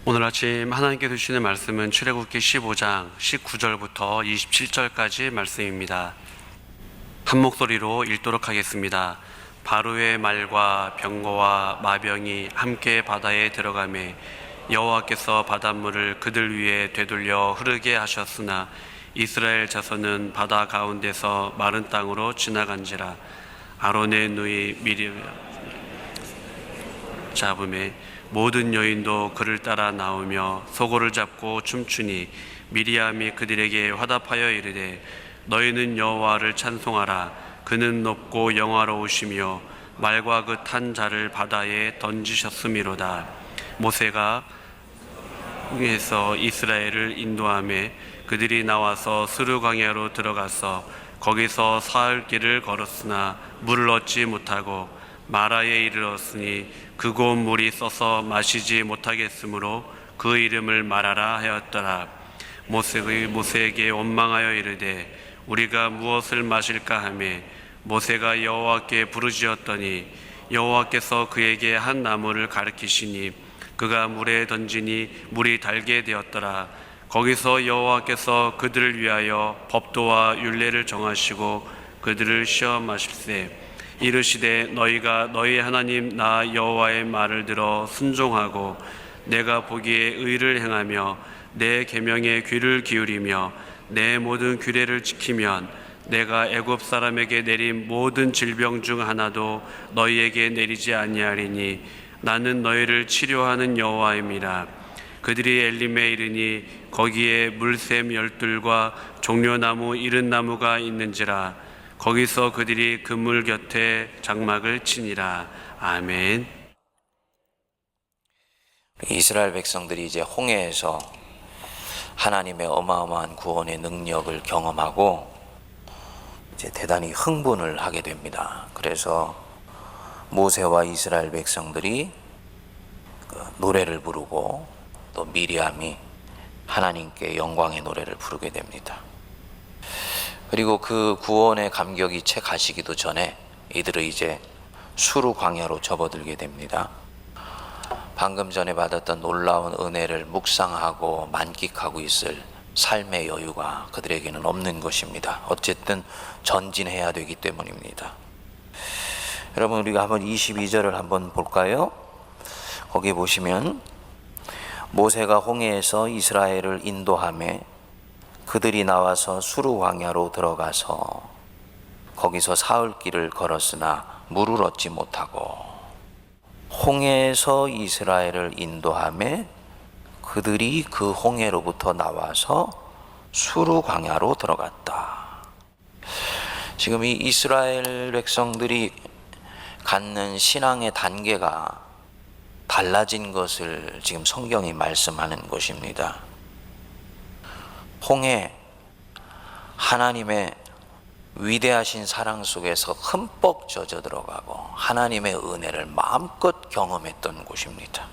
오늘 아침 하나님께 주시는 말씀은 출애굽기 15장 19절부터 27절까지 말씀입니다. 한 목소리로 읽도록 하겠습니다. 바로의 말과 병거와 마병이 함께 바다에 들어가매 여호와께서 바닷물을 그들 위에 되돌려 흐르게 하셨으나 이스라엘 자손은 바다 가운데서 마른 땅으로 지나간지라. 아론의 누이 미리암 잡음에 모든 여인도 그를 따라 나오며 소고를 잡고 춤추니 미리암이 그들에게 화답하여 이르되 너희는 여호와를 찬송하라. 그는 높고 영화로우시며 말과 그 탄 자를 바다에 던지셨음이로다. 모세가 에서 이스라엘을 인도하매 그들이 나와서 스루 광야로 들어가서 거기서 사흘 길을 걸었으나 물을 얻지 못하고 마라에 이르렀으니 그곳 물이 써서 마시지 못하겠으므로 그 이름을 마라라 하였더라. 모세에게 원망하여 이르되 우리가 무엇을 마실까 하매 모세가 여호와께 부르짖었더니 여호와께서 그에게 한 나무를 가리키시니 그가 물에 던지니 물이 달게 되었더라. 거기서 여호와께서 그들을 위하여 법도와 율례를 정하시고 그들을 시험하실세 이르시되 너희가 너희 하나님 나 여호와의 말을 들어 순종하고 내가 보기에 의를 행하며 내 계명에 귀를 기울이며 내 모든 규례를 지키면 내가 애굽 사람에게 내린 모든 질병 중 하나도 너희에게 내리지 아니하리니 나는 너희를 치료하는 여호와임이라. 그들이 엘림에 이르니 거기에 물샘 열둘과 종려나무 이른 나무가 있는지라. 거기서 그들이 그물 곁에 장막을 치니라. 아멘. 이스라엘 백성들이 이제 홍해에서 하나님의 어마어마한 구원의 능력을 경험하고 이제 대단히 흥분을 하게 됩니다. 그래서 모세와 이스라엘 백성들이 노래를 부르고 또 미리암이 하나님께 영광의 노래를 부르게 됩니다. 그리고 그 구원의 감격이 채 가시기도 전에 이들은 이제 수루 광야로 접어들게 됩니다. 방금 전에 받았던 놀라운 은혜를 묵상하고 만끽하고 있을 삶의 여유가 그들에게는 없는 것입니다. 어쨌든 전진해야 되기 때문입니다. 여러분, 우리가 한번 22절을 한번 볼까요? 거기 보시면 모세가 홍해에서 이스라엘을 인도하매 그들이 나와서 수루 광야로 들어가서 거기서 사흘 길을 걸었으나 물을 얻지 못하고 홍해에서 이스라엘을 인도하매 그들이 그 홍해로부터 나와서 수루 광야로 들어갔다. 지금 이 이스라엘 백성들이 갖는 신앙의 단계가 달라진 것을 지금 성경이 말씀하는 것입니다. 홍해, 하나님의 위대하신 사랑 속에서 흠뻑 젖어 들어가고 하나님의 은혜를 마음껏 경험했던 곳입니다.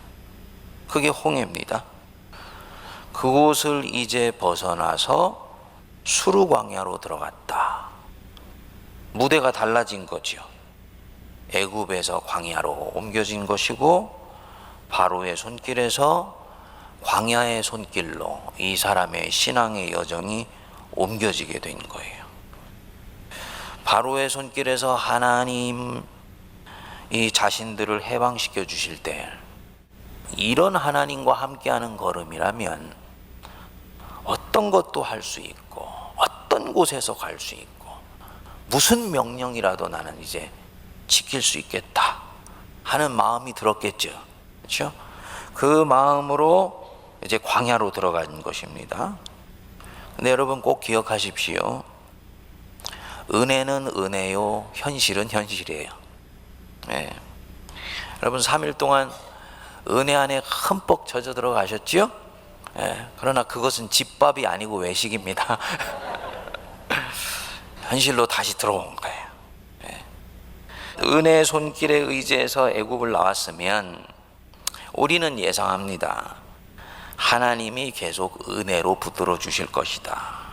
그게 홍해입니다. 그곳을 이제 벗어나서 수루 광야로 들어갔다. 무대가 달라진 거죠. 애굽에서 광야로 옮겨진 것이고 바로의 손길에서 광야의 손길로 이 사람의 신앙의 여정이 옮겨지게 된 거예요. 바로의 손길에서 하나님이 자신들을 해방시켜 주실 때 이런 하나님과 함께하는 걸음이라면 어떤 것도 할 수 있고 어떤 곳에서 갈 수 있고 무슨 명령이라도 나는 이제 지킬 수 있겠다 하는 마음이 들었겠죠. 그렇죠? 그 마음으로 이제 광야로 들어간 것입니다. 근데 여러분 꼭 기억하십시오. 은혜는 은혜요, 현실은 현실이에요. 네. 여러분 3일 동안 은혜 안에 흠뻑 젖어 들어가셨죠? 네. 그러나 그것은 집밥이 아니고 외식입니다. 현실로 다시 들어온 거예요. 네. 은혜의 손길에 의지해서 애굽을 나왔으면 우리는 예상합니다. 하나님이 계속 은혜로 붙들어 주실 것이다.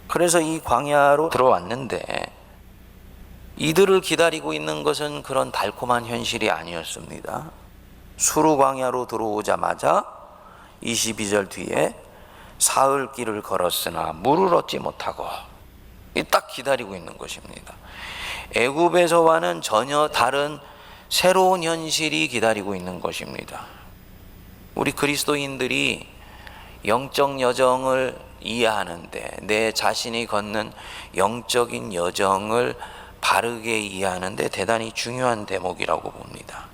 그래서 이 광야로 들어왔는데 이들을 기다리고 있는 것은 그런 달콤한 현실이 아니었습니다. 수르 광야로 들어오자마자 22절 뒤에 사흘 길을 걸었으나 물을 얻지 못하고 딱 기다리고 있는 것입니다. 애굽에서와는 전혀 다른 새로운 현실이 기다리고 있는 것입니다. 우리 그리스도인들이 영적 여정을 이해하는데, 내 자신이 걷는 영적인 여정을 바르게 이해하는데 대단히 중요한 대목이라고 봅니다.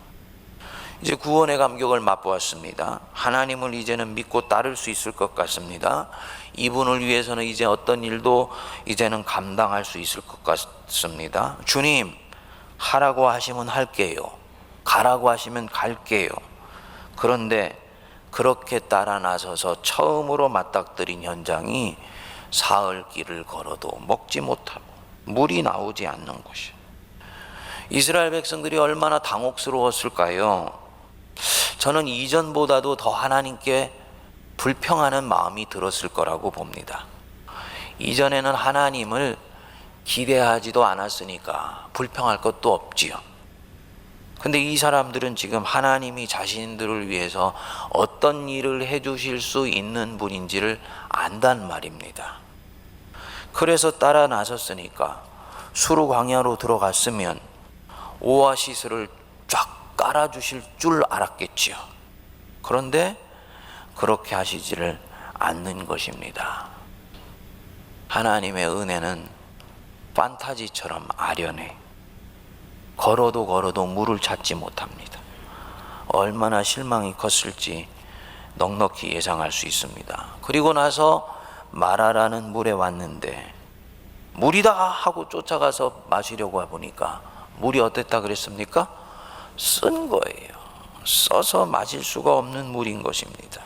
이제 구원의 감격을 맛보았습니다. 하나님을 이제는 믿고 따를 수 있을 것 같습니다. 이분을 위해서는 이제 어떤 일도 이제는 감당할 수 있을 것 같습니다. 주님, 하라고 하시면 할게요. 가라고 하시면 갈게요. 그런데 그렇게 따라 나서서 처음으로 맞닥뜨린 현장이 사흘 길을 걸어도 먹지 못하고 물이 나오지 않는 곳이에요. 이스라엘 백성들이 얼마나 당혹스러웠을까요? 저는 이전보다도 더 하나님께 불평하는 마음이 들었을 거라고 봅니다. 이전에는 하나님을 기대하지도 않았으니까 불평할 것도 없지요. 근데 이 사람들은 지금 하나님이 자신들을 위해서 어떤 일을 해주실 수 있는 분인지를 안단 말입니다. 그래서 따라 나섰으니까 수르 광야로 들어갔으면 오아시스를 쫙 깔아주실 줄 알았겠지요. 그런데 그렇게 하시지를 않는 것입니다. 하나님의 은혜는 판타지처럼 아련해. 걸어도 물을 찾지 못합니다. 얼마나 실망이 컸을지 넉넉히 예상할 수 있습니다. 그리고 나서 마라라는 물에 왔는데 물이다 하고 쫓아가서 마시려고 해보니까 물이 어땠다 그랬습니까? 쓴 거예요. 써서 마실 수가 없는 물인 것입니다.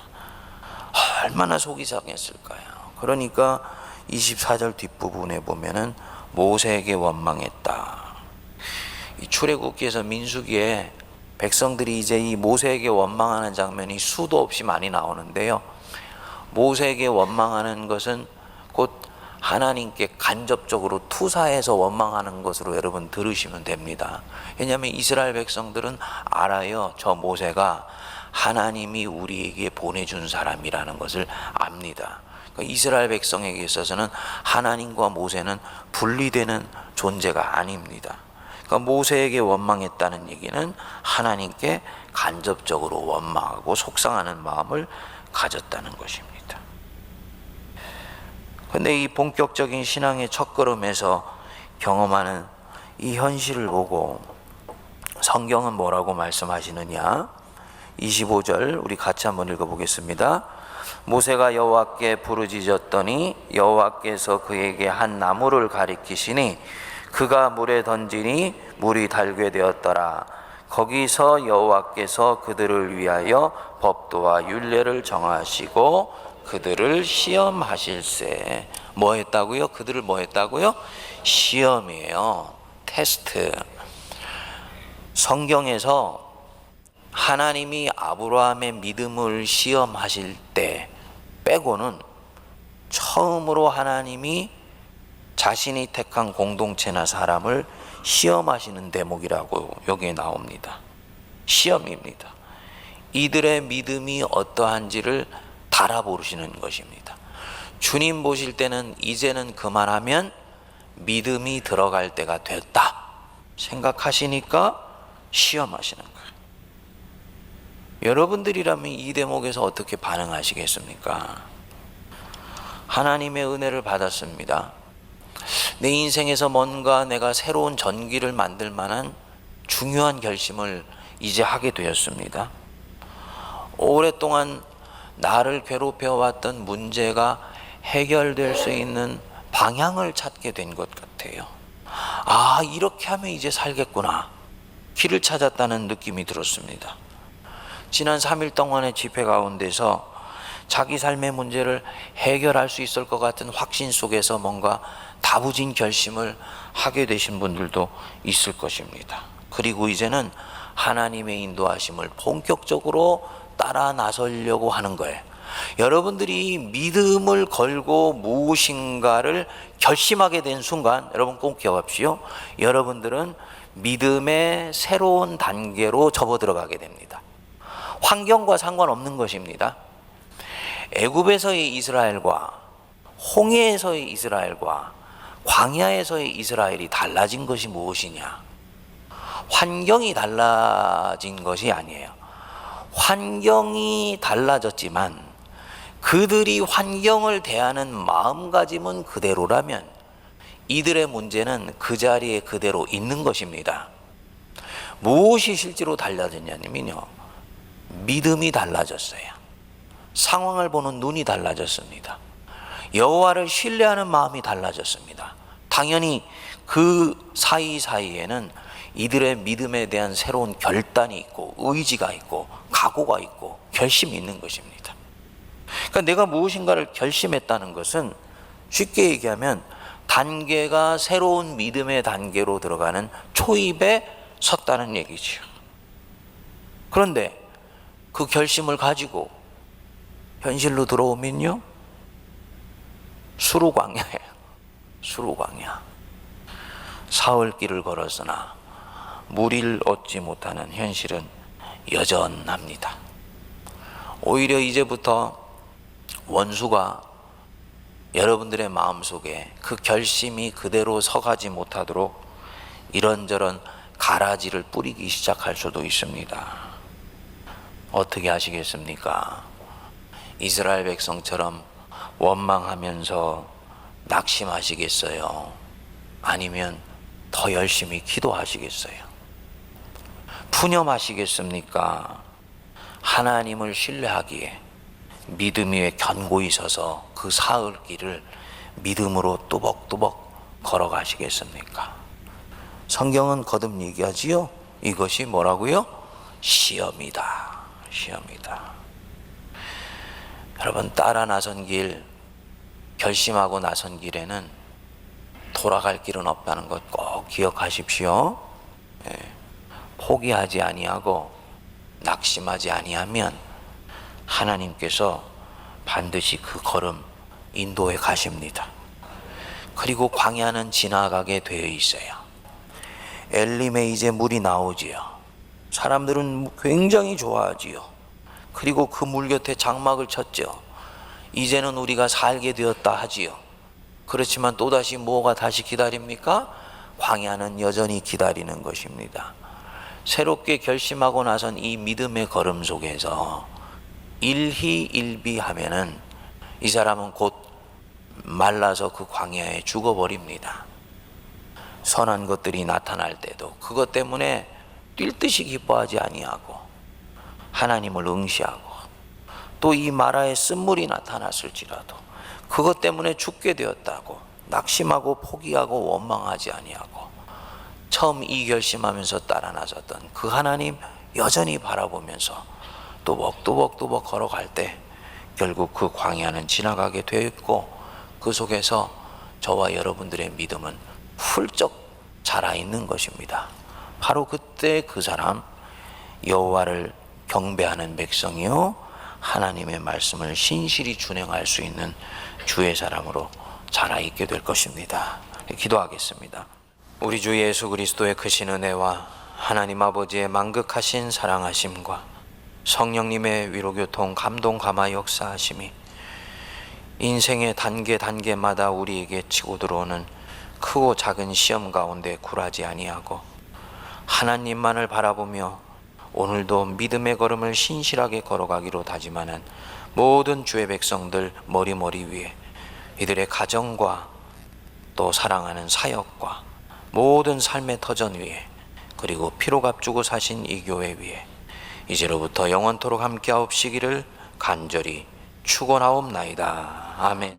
얼마나 속이 상했을까요? 그러니까 24절 뒷부분에 보면은 모세에게 원망했다. 이 출애굽기에서 민수기에 백성들이 이제 이 모세에게 원망하는 장면이 수도 없이 많이 나오는데요. 모세에게 원망하는 것은 곧 하나님께 간접적으로 투사해서 원망하는 것으로 여러분 들으시면 됩니다. 왜냐하면 이스라엘 백성들은 알아요. 저 모세가 하나님이 우리에게 보내준 사람이라는 것을 압니다. 그러니까 이스라엘 백성에게 있어서는 하나님과 모세는 분리되는 존재가 아닙니다. 그러니까 모세에게 원망했다는 얘기는 하나님께 간접적으로 원망하고 속상하는 마음을 가졌다는 것입니다. 그런데 이 본격적인 신앙의 첫걸음에서 경험하는 이 현실을 보고 성경은 뭐라고 말씀하시느냐? 25절 우리 같이 한번 읽어보겠습니다. 모세가 여호와께 부르짖었더니 여호와께서 그에게 한 나무를 가리키시니 그가 물에 던지니 물이 달게 되었더라. 거기서 여호와께서 그들을 위하여 법도와 율례를 정하시고 그들을 시험하실세. 뭐 했다고요? 그들을 뭐 했다고요? 시험이에요. 테스트. 성경에서 하나님이 아브라함의 믿음을 시험하실 때 빼고는 처음으로 하나님이 자신이 택한 공동체나 사람을 시험하시는 대목이라고 여기에 나옵니다. 시험입니다. 이들의 믿음이 어떠한지를 달아보시는 것입니다. 주님 보실 때는 이제는 그만하면 믿음이 들어갈 때가 됐다 생각하시니까 시험하시는 거예요. 여러분들이라면 이 대목에서 어떻게 반응하시겠습니까? 하나님의 은혜를 받았습니다. 내 인생에서 뭔가 내가 새로운 전기를 만들 만한 중요한 결심을 이제 하게 되었습니다. 오랫동안 나를 괴롭혀왔던 문제가 해결될 수 있는 방향을 찾게 된 것 같아요. 아, 이렇게 하면 이제 살겠구나. 길을 찾았다는 느낌이 들었습니다. 지난 3일 동안의 집회 가운데서 자기 삶의 문제를 해결할 수 있을 것 같은 확신 속에서 뭔가 다부진 결심을 하게 되신 분들도 있을 것입니다. 그리고 이제는 하나님의 인도하심을 본격적으로 따라 나서려고 하는 거예요. 여러분들이 믿음을 걸고 무엇인가를 결심하게 된 순간, 여러분 꼭 기억합시오. 여러분들은 믿음의 새로운 단계로 접어 들어가게 됩니다. 환경과 상관없는 것입니다. 애굽에서의 이스라엘과 홍해에서의 이스라엘과 광야에서의 이스라엘이 달라진 것이 무엇이냐? 환경이 달라진 것이 아니에요. 환경이 달라졌지만 그들이 환경을 대하는 마음가짐은 그대로라면 이들의 문제는 그 자리에 그대로 있는 것입니다. 무엇이 실제로 달라졌냐면요, 믿음이 달라졌어요. 상황을 보는 눈이 달라졌습니다. 여호와를 신뢰하는 마음이 달라졌습니다. 당연히 그 사이사이에는 이들의 믿음에 대한 새로운 결단이 있고 의지가 있고 각오가 있고 결심이 있는 것입니다. 그러니까 내가 무엇인가를 결심했다는 것은 쉽게 얘기하면 단계가 새로운 믿음의 단계로 들어가는 초입에 섰다는 얘기죠. 그런데 그 결심을 가지고 현실로 들어오면요, 수루광야예요. 수루광야. 사흘길을 걸었으나 물을 얻지 못하는 현실은 여전합니다. 오히려 이제부터 원수가 여러분들의 마음속에 그 결심이 그대로 서가지 못하도록 이런저런 가라지를 뿌리기 시작할 수도 있습니다. 어떻게 하시겠습니까? 이스라엘 백성처럼 원망하면서 낙심하시겠어요? 아니면 더 열심히 기도하시겠어요? 푸념하시겠습니까? 하나님을 신뢰하기에 믿음 위에 견고히 서서 그 사흘 길을 믿음으로 뚜벅뚜벅 걸어가시겠습니까? 성경은 거듭 얘기하지요. 이것이 뭐라고요? 시험이다. 시험이다. 여러분, 따라 나선 길, 결심하고 나선 길에는 돌아갈 길은 없다는 것 꼭 기억하십시오. 포기하지 아니하고 낙심하지 아니하면 하나님께서 반드시 그 걸음 인도해 가십니다. 그리고 광야는 지나가게 되어 있어요. 엘림에 이제 물이 나오지요. 사람들은 굉장히 좋아하지요. 그리고 그 물 곁에 장막을 쳤죠. 이제는 우리가 살게 되었다 하지요. 그렇지만 또다시 뭐가 다시 기다립니까? 광야는 여전히 기다리는 것입니다. 새롭게 결심하고 나선 이 믿음의 걸음 속에서 일희일비하면은 이 사람은 곧 말라서 그 광야에 죽어버립니다. 선한 것들이 나타날 때도 그것 때문에 뛸 듯이 기뻐하지 아니하고 하나님을 응시하고, 또 이 마라에 쓴물이 나타났을지라도 그것 때문에 죽게 되었다고 낙심하고 포기하고 원망하지 아니하고 처음 이 결심하면서 따라 나섰던 그 하나님 여전히 바라보면서 또벅또벅또벅 걸어갈 때 결국 그 광야는 지나가게 되었고, 그 속에서 저와 여러분들의 믿음은 훌쩍 자라 있는 것입니다. 바로 그때 그 사람, 여호와를 경배하는 백성이요 하나님의 말씀을 신실히 준행할 수 있는 주의 사람으로 자라 있게 될 것입니다. 기도하겠습니다. 우리 주 예수 그리스도의 크신 은혜와 하나님 아버지의 만극하신 사랑하심과 성령님의 위로교통 감동 감화 역사하심이 인생의 단계마다 우리에게 치고 들어오는 크고 작은 시험 가운데 굴하지 아니하고 하나님만을 바라보며 오늘도 믿음의 걸음을 신실하게 걸어가기로 다짐하는 모든 주의 백성들 머리머리 위에, 이들의 가정과 또 사랑하는 사역과 모든 삶의 터전 위에, 그리고 피로 값주고 사신 이 교회 위에 이제로부터 영원토록 함께하옵시기를 간절히 축원하옵나이다. 아멘.